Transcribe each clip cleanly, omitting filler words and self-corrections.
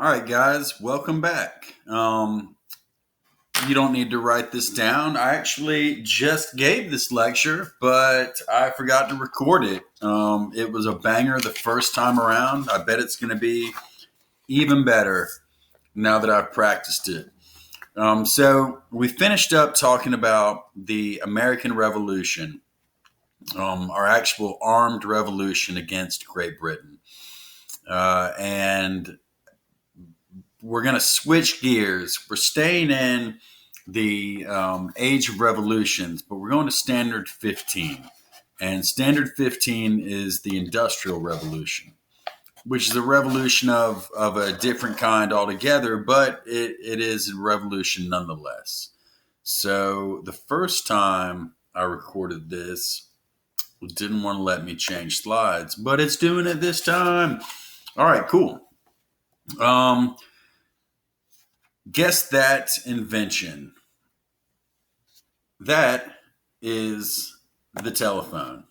All right, guys, welcome back. You don't need to write this down. I actually just gave this lecture, but I forgot to record it. It was a banger the first time around. I bet it's going to be even better now that I've practiced it. So, we finished up talking about the American Revolution, our actual armed revolution against Great Britain. And we're going to switch gears. We're staying in the age of revolutions, but we're going to standard 15. And standard 15 is the Industrial Revolution, which is a revolution of a different kind altogether, but it is a revolution nonetheless. So the first time I recorded this, it didn't want to let me change slides, but it's doing it this time. All right, cool. Um, Guess that invention. That is the telephone.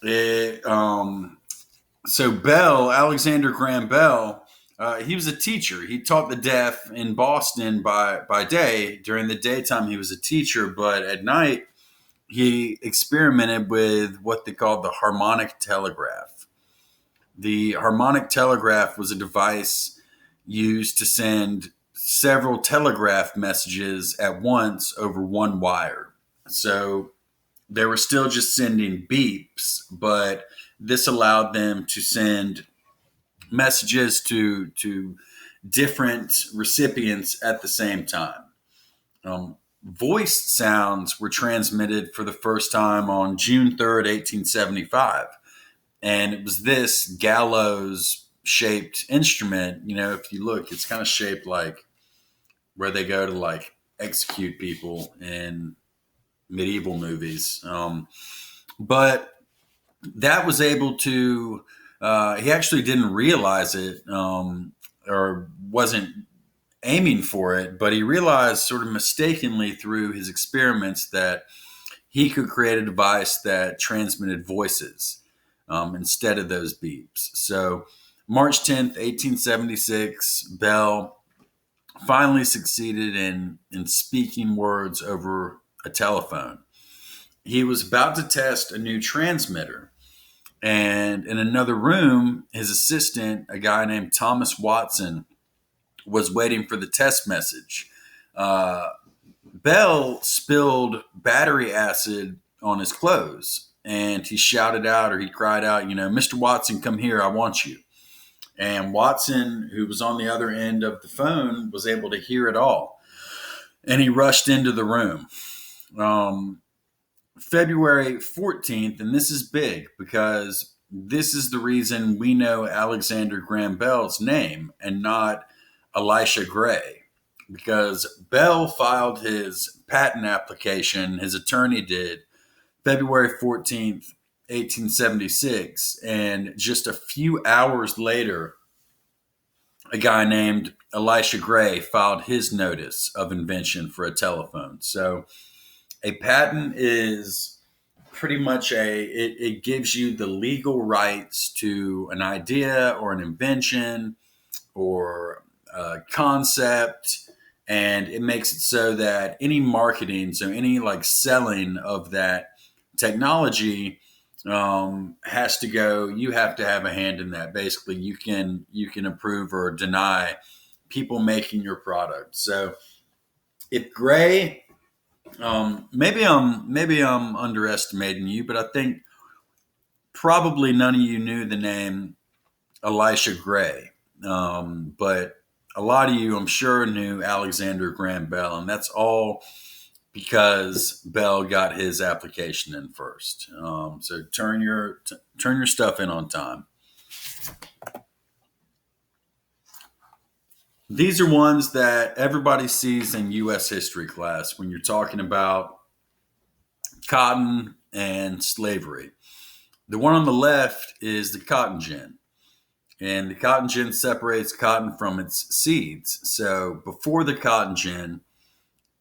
It, so Bell, Alexander Graham Bell, he was a teacher. He taught the deaf in Boston by day. During the daytime, he was a teacher, but at night, he experimented with what they called the harmonic telegraph. The harmonic telegraph was a device used to send several telegraph messages at once over one wire. So they were still just sending beeps, but this allowed them to send messages to different recipients at the same time. Voice sounds were transmitted for the first time on June 3rd, 1875. And it was this gallows shaped instrument. You know, if you look, it's kind of shaped like where they go to like execute people in medieval movies. But that was able to, he actually didn't realize it or wasn't aiming for it, but he realized sort of mistakenly through his experiments that he could create a device that transmitted voices instead of those beeps. So, March 10th, 1876, Bell finally succeeded in speaking words over a telephone. He was about to test a new transmitter. And in another room, his assistant, a guy named Thomas Watson, was waiting for the test message. Uh, Bell spilled battery acid on his clothes and he shouted out or he cried out, Mr. Watson, come here, I want you. And Watson, who was on the other end of the phone, was able to hear it all. And he rushed into the room. Um, February 14th, and this is big because this is the reason we know Alexander Graham Bell's name and not Elisha Gray. Because Bell filed his patent application, his attorney did, February 14th, 1876. And just a few hours later, a guy named Elisha Gray filed his notice of invention for a telephone. So a patent is pretty much it gives you the legal rights to an idea or an invention or a concept, and it makes it so that any marketing, so any like selling of that technology has to go. You have to have a hand in that. Basically, you can approve or deny people making your product. So if Gray, maybe I'm underestimating you, but I think probably none of you knew the name Elisha Gray. But a lot of you, I'm sure, knew Alexander Graham Bell, and that's all because Bell got his application in first. So turn your stuff in on time. These are ones that everybody sees in U.S. history class when you're talking about cotton and slavery. The one on the left is the cotton gin. And the cotton gin separates cotton from its seeds. So before the cotton gin,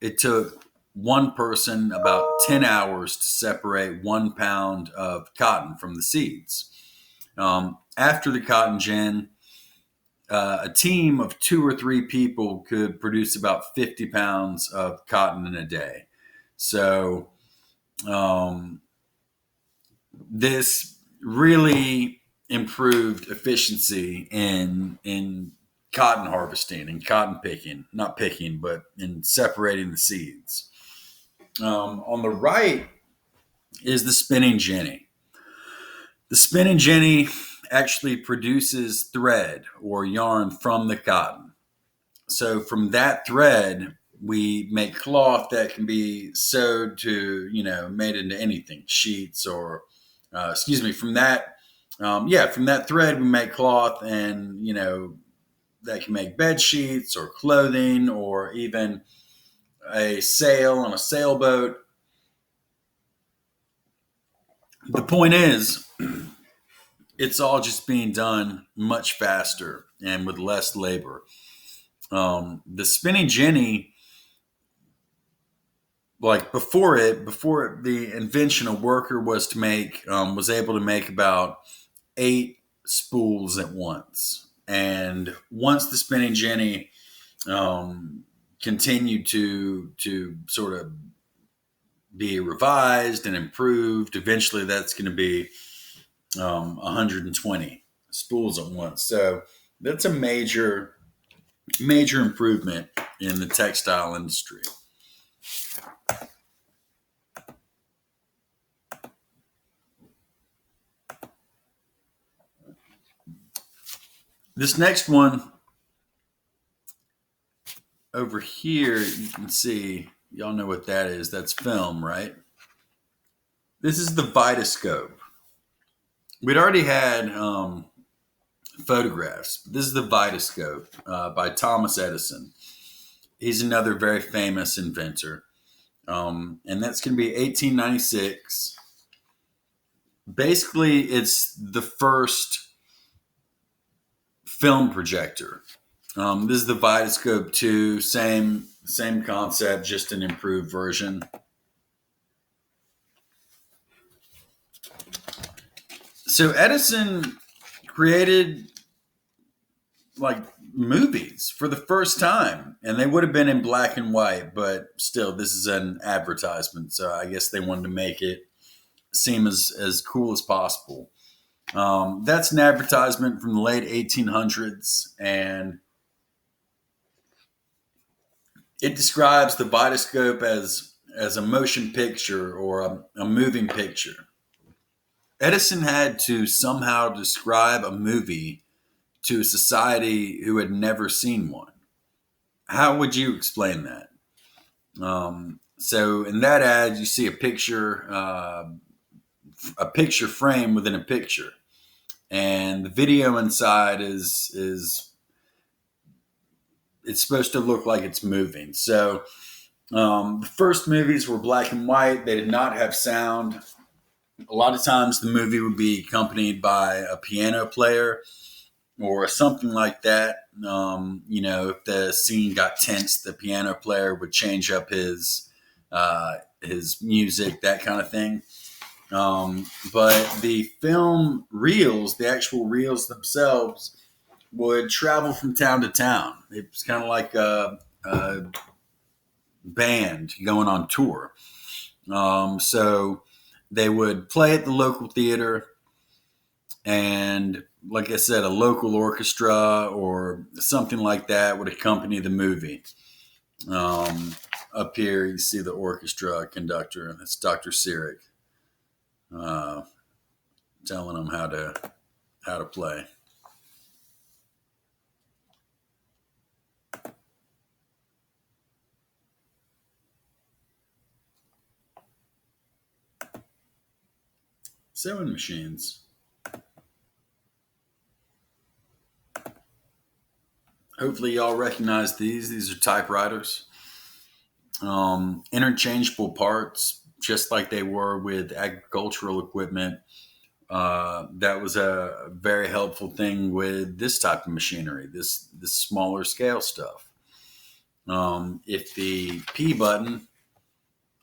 it took one person about 10 hours to separate 1 pound of cotton from the seeds. After the cotton gin, a team of 2 or 3 people could produce about 50 pounds of cotton in a day. So um, this really improved efficiency in cotton harvesting and cotton picking, not picking, but in separating the seeds. On the right is the spinning jenny. The spinning jenny actually produces thread or yarn from the cotton. So from that thread, we make cloth that can be sewed to, made into anything, sheets or, from that, from that thread, we make cloth and, that can make bed sheets or clothing or even a sail on a sailboat. The point is, it's all just being done much faster and with less labor. The spinning jenny, like before the invention, a worker was able to make about 8 spools at once. And once the spinning jenny continued to sort of be revised and improved, eventually that's going to be 120 spools at once. So that's a major improvement in the textile industry. This next one over here, you can see, y'all know what that is. That's film, right? This is the Vitascope. We'd already had photographs. This is the Vitascope by Thomas Edison. He's another very famous inventor. And that's going to be 1896. Basically, it's the first film projector. This is the Vitascope 2, same concept, just an improved version. So Edison created like movies for the first time, and they would have been in black and white, but still, this is an advertisement, so I guess they wanted to make it seem as cool as possible. That's an advertisement from the late 1800s, and it describes the Vitascope as a motion picture or a moving picture. Edison had to somehow describe a movie to a society who had never seen one. How would you explain that? So in that ad, you see a picture frame within a picture, and the video inside is it's supposed to look like it's moving. So the first movies were black and white. They did not have sound. A lot of times the movie would be accompanied by a piano player or something like that. If the scene got tense, the piano player would change up his music, that kind of thing. But the film reels, the actual reels themselves, would travel from town to town. It was kind of like a band going on tour. So they would play at the local theater, and like I said, a local orchestra or something like that would accompany the movie. Up here, you see the orchestra conductor, and it's Dr. Sirik telling them how to play. Sewing machines. Hopefully y'all recognize these. These are typewriters. Interchangeable parts, just like they were with agricultural equipment. That was a very helpful thing with this type of machinery, this smaller scale stuff. If the P button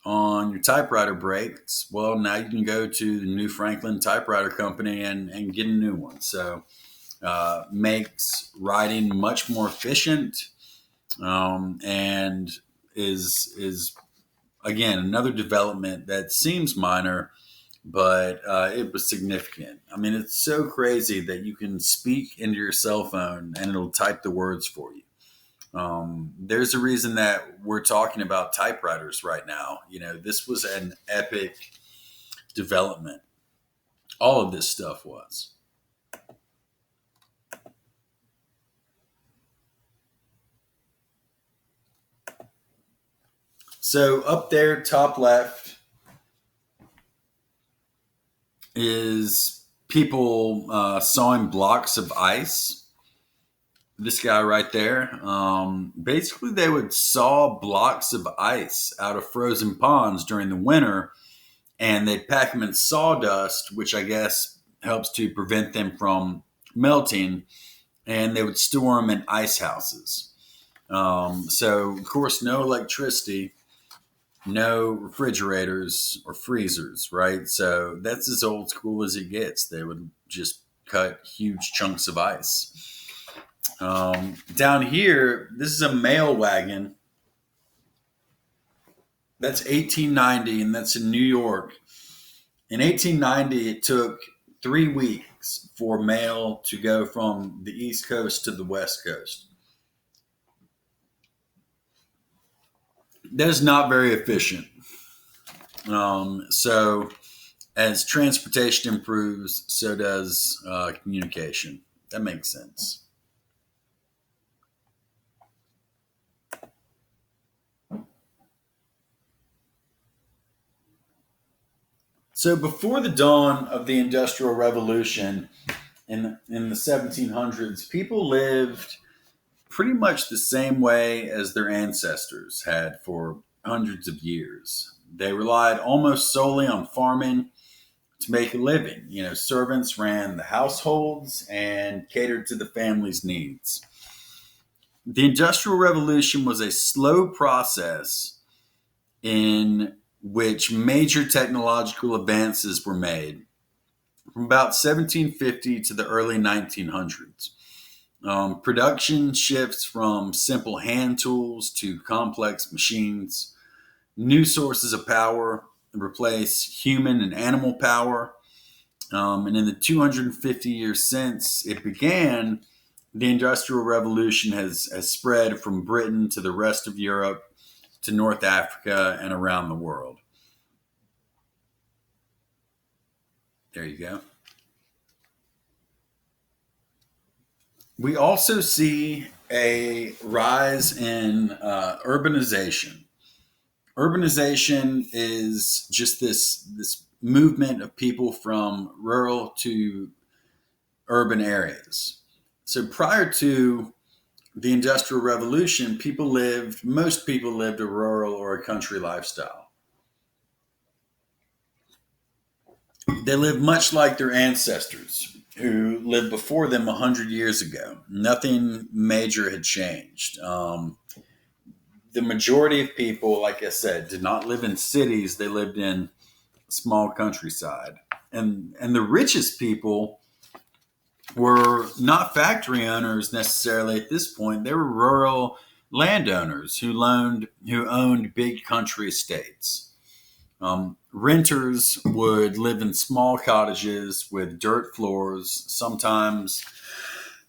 on your typewriter breaks, well, now you can go to the New Franklin Typewriter Company and get a new one. So makes writing much more efficient, and is again another development that seems minor, but it was significant. I mean, it's so crazy that you can speak into your cell phone and it'll type the words for you. There's a reason that we're talking about typewriters right now. You know, this was an epic development. All of this stuff was. So up there, top left, is people sawing blocks of ice. This guy right there. Basically, they would saw blocks of ice out of frozen ponds during the winter, and they'd pack them in sawdust, which I guess helps to prevent them from melting, and they would store them in ice houses. So, of course, no electricity, no refrigerators or freezers, right? So that's as old school as it gets. They would just cut huge chunks of ice. Down here, this is a mail wagon. That's 1890, and that's in New York. In 1890, it took 3 weeks for mail to go from the East Coast to the West Coast. That is not very efficient. So, as transportation improves, so does communication. That makes sense. So, before the dawn of the Industrial Revolution in the 1700s, people lived pretty much the same way as their ancestors had for hundreds of years. They relied almost solely on farming to make a living. You know, servants ran the households and catered to the family's needs. The Industrial Revolution was a slow process in which major technological advances were made from about 1750 to the early 1900s. Production shifts from simple hand tools to complex machines. New sources of power replace human and animal power. And in the 250 years since it began, the Industrial Revolution has spread from Britain to the rest of Europe to North Africa and around the world. There you go. We also see a rise in urbanization. Urbanization is just this movement of people from rural to urban areas. So prior to the Industrial Revolution, most people lived a rural or a country lifestyle. They lived much like their ancestors who lived before them 100 years ago. Nothing major had changed. The majority of people, like I said, did not live in cities. They lived in small countryside. And the richest people were not factory owners necessarily at this point. They were rural landowners who owned big country estates. Renters would live in small cottages with dirt floors. Sometimes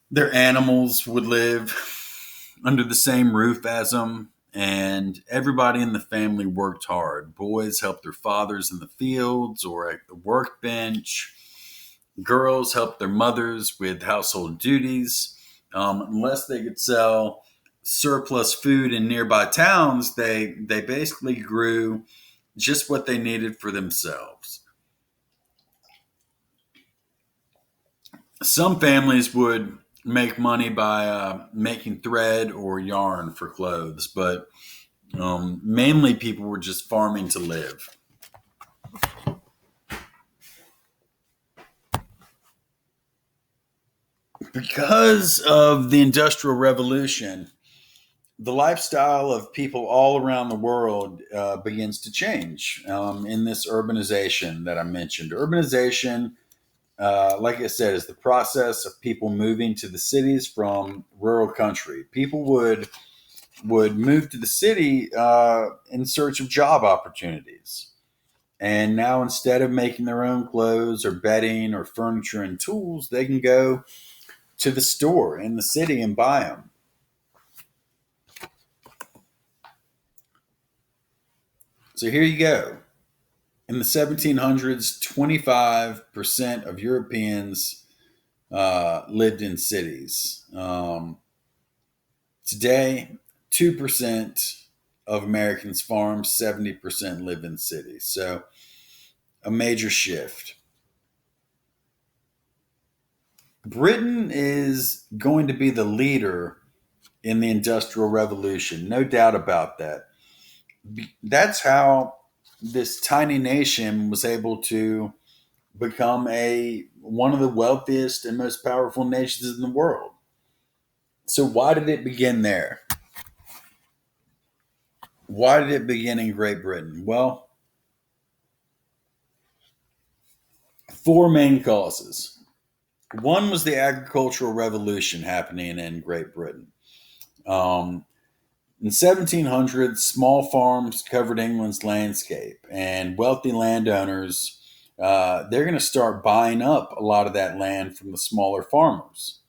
their animals would live under the same roof as them, and everybody in the family worked hard. Boys helped their fathers in the fields or at the workbench. Girls helped their mothers with household duties. Unless they could sell surplus food in nearby towns, they basically grew just what they needed for themselves. Some families would make money by making thread or yarn for clothes, but mainly people were just farming to live. Because of the Industrial Revolution, the lifestyle of people all around the world begins to change in this urbanization that I mentioned. Urbanization, like I said, is the process of people moving to the cities from rural country. People would move to the city in search of job opportunities. And now instead of making their own clothes or bedding or furniture and tools, they can go to the store in the city and buy them. So here you go. In the 1700s, 25% of Europeans lived in cities. Today, 2% of Americans farm, 70% live in cities. So a major shift. Britain is going to be the leader in the Industrial Revolution, no doubt about that. That's how this tiny nation was able to become a one of the wealthiest and most powerful nations in the world. So why did it begin there? Why did it begin in Great Britain? Well, four main causes. One was the agricultural revolution happening in Great Britain. Um, in 1700, small farms covered England's landscape, and wealthy landowners they're going to start buying up a lot of that land from the smaller farmers.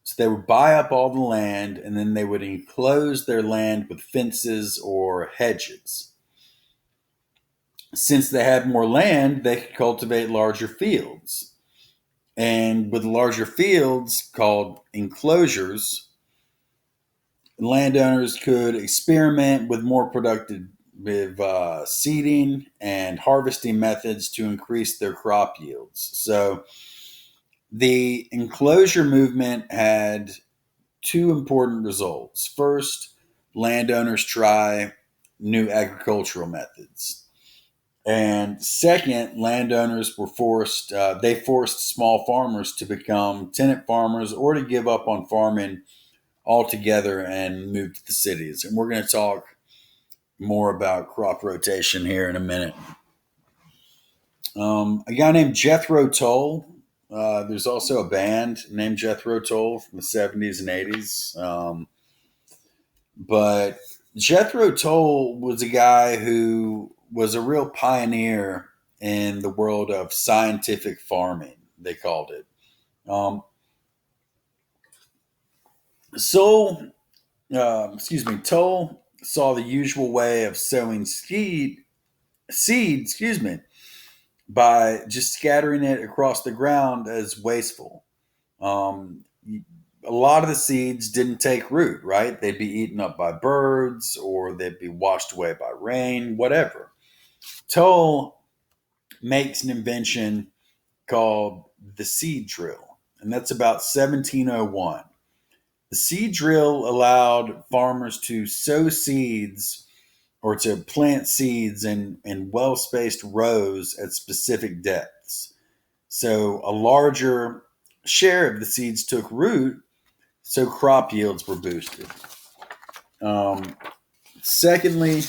So they would buy up all the land, and then they would enclose their land with fences or hedges. Since they had more land, they could cultivate larger fields. And with larger fields called enclosures, landowners could experiment with more productive seeding and harvesting methods to increase their crop yields. So the enclosure movement had two important results. First, landowners try new agricultural methods. And second, landowners were they forced small farmers to become tenant farmers or to give up on farming altogether and move to the cities. And we're going to talk more about crop rotation here in a minute. A guy named Jethro Tull. There's also a band named Jethro Tull from the 70s and 80s. But Jethro Tull was a guy who was a real pioneer in the world of scientific farming, they called it. Um, so, Tull saw the usual way of sowing seed, by just scattering it across the ground as wasteful. Um, a lot of the seeds didn't take root, right? They'd be eaten up by birds or they'd be washed away by rain, whatever. Toll makes an invention called the seed drill, and that's about 1701. The seed drill allowed farmers to sow seeds or to plant seeds in well spaced rows at specific depths. So a larger share of the seeds took root, so crop yields were boosted. Um, Secondly,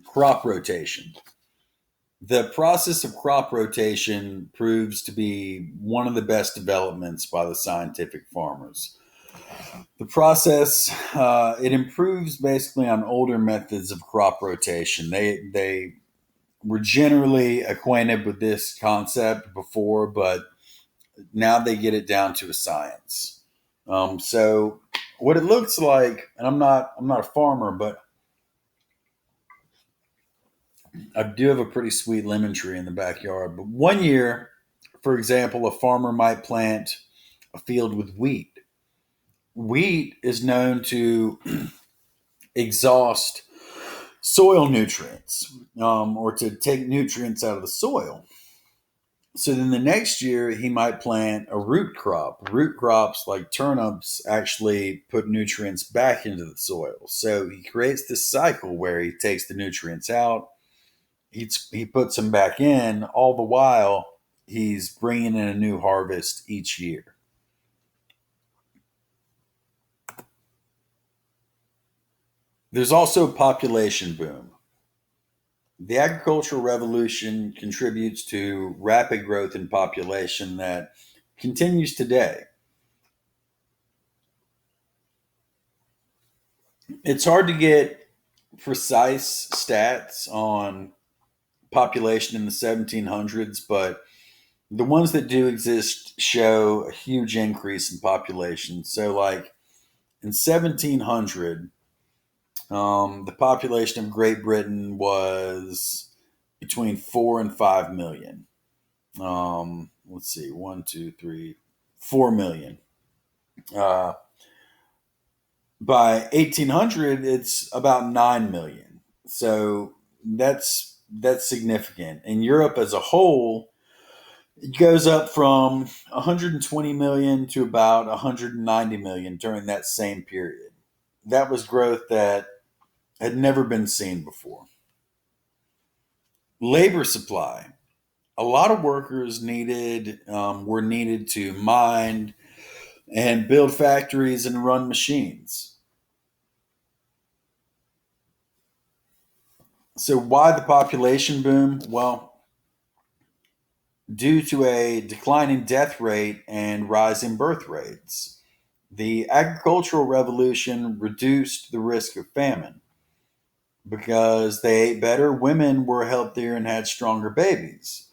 crop rotation. The process of crop rotation proves to be one of the best developments by the scientific farmers. The process it improves basically on older methods of crop rotation. They were generally acquainted with this concept before, but now they get it down to a science. So what it looks like, and I'm not a farmer, but I do have a pretty sweet lemon tree in the backyard. But one year, for example, a farmer might plant a field with wheat. Wheat is known to exhaust soil nutrients or to take nutrients out of the soil. So then the next year, he might plant a root crop. Root crops like turnips actually put nutrients back into the soil. So he creates this cycle where he takes the nutrients out, he puts them back in, all the while he's bringing in a new harvest each year. There's also a population boom. The agricultural revolution contributes to rapid growth in population that continues today. It's hard to get precise stats on population in the 1700s, but the ones that do exist show a huge increase in population. So, like in 1700, the population of Great Britain was between 4 and 5 million. Let's see, 4 million. Uh, by 1800, it's about 9 million. So that's significant. In Europe as a whole, it goes up from 120 million to about 190 million during that same period. That was growth that had never been seen before. Labor supply. A lot of workers were needed to mine and build factories and run machines. So why the population boom? Well, due to a declining death rate and rising birth rates. The agricultural revolution reduced the risk of famine because they ate better, women were healthier and had stronger babies.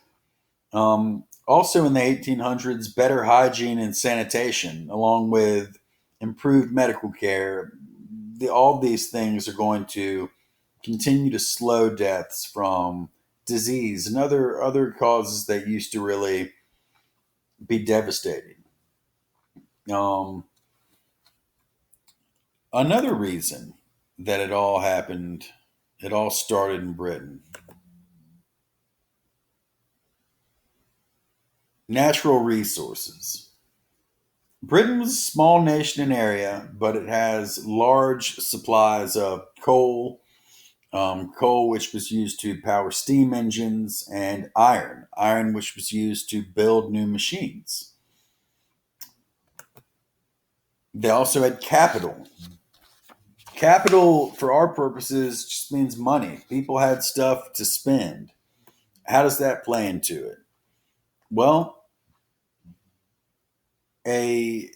Also, in the 1800s, better hygiene and sanitation, along with improved medical care, all these things are going to continue to slow deaths from disease and other causes that used to really be devastating. Um, Another reason that it all started in Britain. Natural resources. Britain was a small nation in area, but it has large supplies of coal which was used to power steam engines, and iron which was used to build new machines. They also had capital. Capital, for our purposes, just means money. People had stuff to spend. How does that play into it? Well, a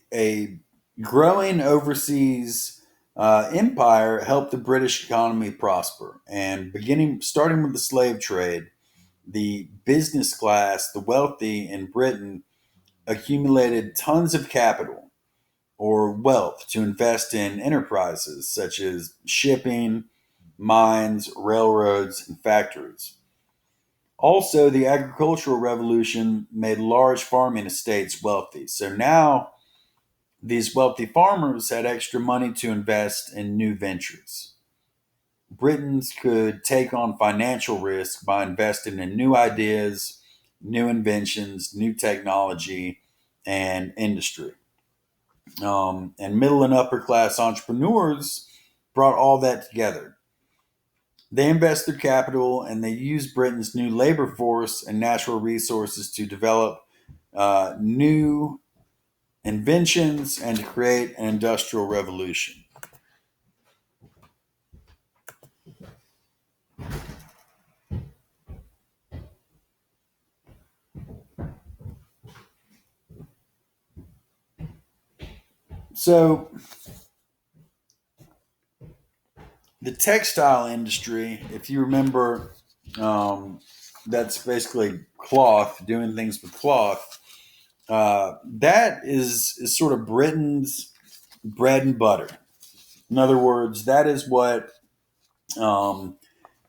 growing overseas empire helped the British economy prosper. And starting with the slave trade, the business class, the wealthy in Britain, accumulated tons of capital or wealth to invest in enterprises such as shipping, mines, railroads, and factories. Also, the agricultural revolution made large farming estates wealthy. So now these wealthy farmers had extra money to invest in new ventures. Britons could take on financial risk by investing in new ideas, new inventions, new technology, and industry. And middle and upper class entrepreneurs brought all that together. They invest their capital and they use Britain's new labor force and natural resources to develop new inventions and to create an industrial revolution. So, the textile industry, if you remember, um, that's basically cloth, doing things with cloth. That is sort of Britain's bread and butter. In other words, that is what um,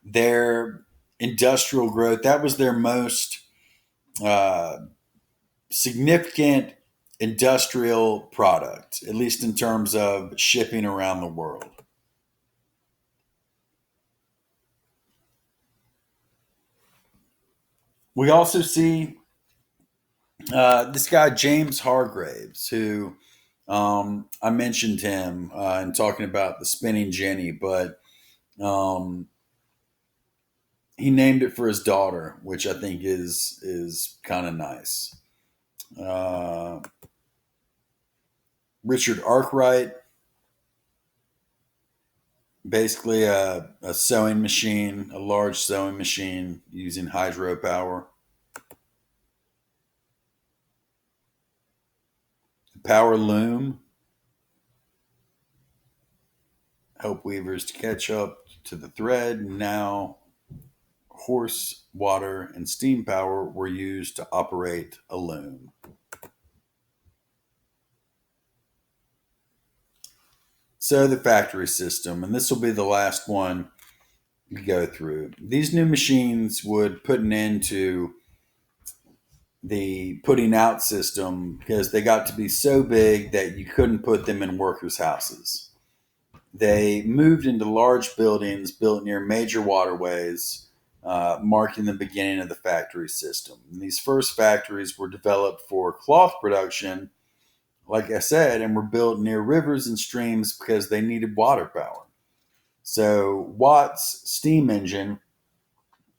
their industrial growth. That was their most uh, significant industrial product, at least in terms of shipping around the world. We also see this guy James Hargraves, who I mentioned him in talking about the spinning jenny, but um, he named it for his daughter, which I think is kind of nice. Uh, Richard Arkwright Basically, a sewing machine, a large sewing machine using hydropower. The power loom help weavers to catch up to the thread. Now, horse, water, and steam power were used to operate a loom. So, the factory system, and this will be the last one we go through. These new machines would put an end to the putting out system because they got to be so big that you couldn't put them in workers' houses. They moved into large buildings built near major waterways, marking the beginning of the factory system. And these first factories were developed for cloth production, like I said, and were built near rivers and streams because they needed water power. So Watt's steam engine,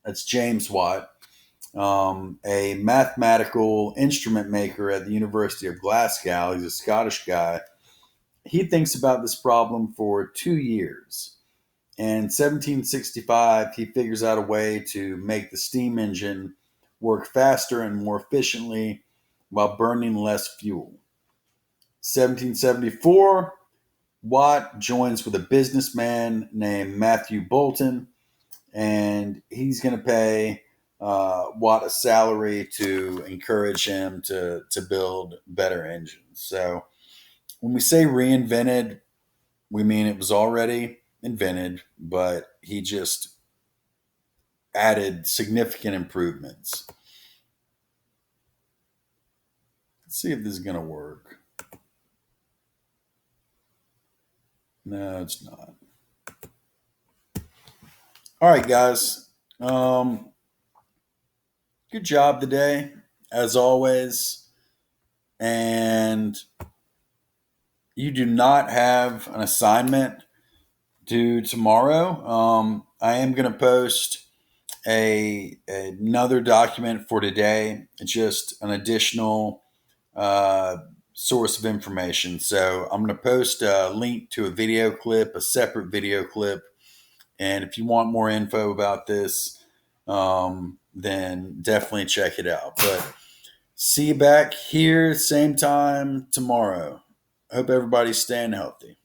that's James Watt, a mathematical instrument maker at the University of Glasgow. He's a Scottish guy. He thinks about this problem for 2 years. And in 1765, he figures out a way to make the steam engine work faster and more efficiently while burning less fuel. 1774, Watt joins with a businessman named Matthew Boulton, and he's going to pay Watt a salary to encourage him to build better engines. So when we say reinvented, we mean it was already invented, but he just added significant improvements. Let's see if this is going to work. No, it's not. All right, guys. Good job today, as always. And you do not have an assignment due tomorrow. I am going to post another document for today, just an additional uh, source of information. So I'm going to post a link to a video clip, a separate video clip. And if you want more info about this, then definitely check it out. But see you back here, same time tomorrow. Hope everybody's staying healthy.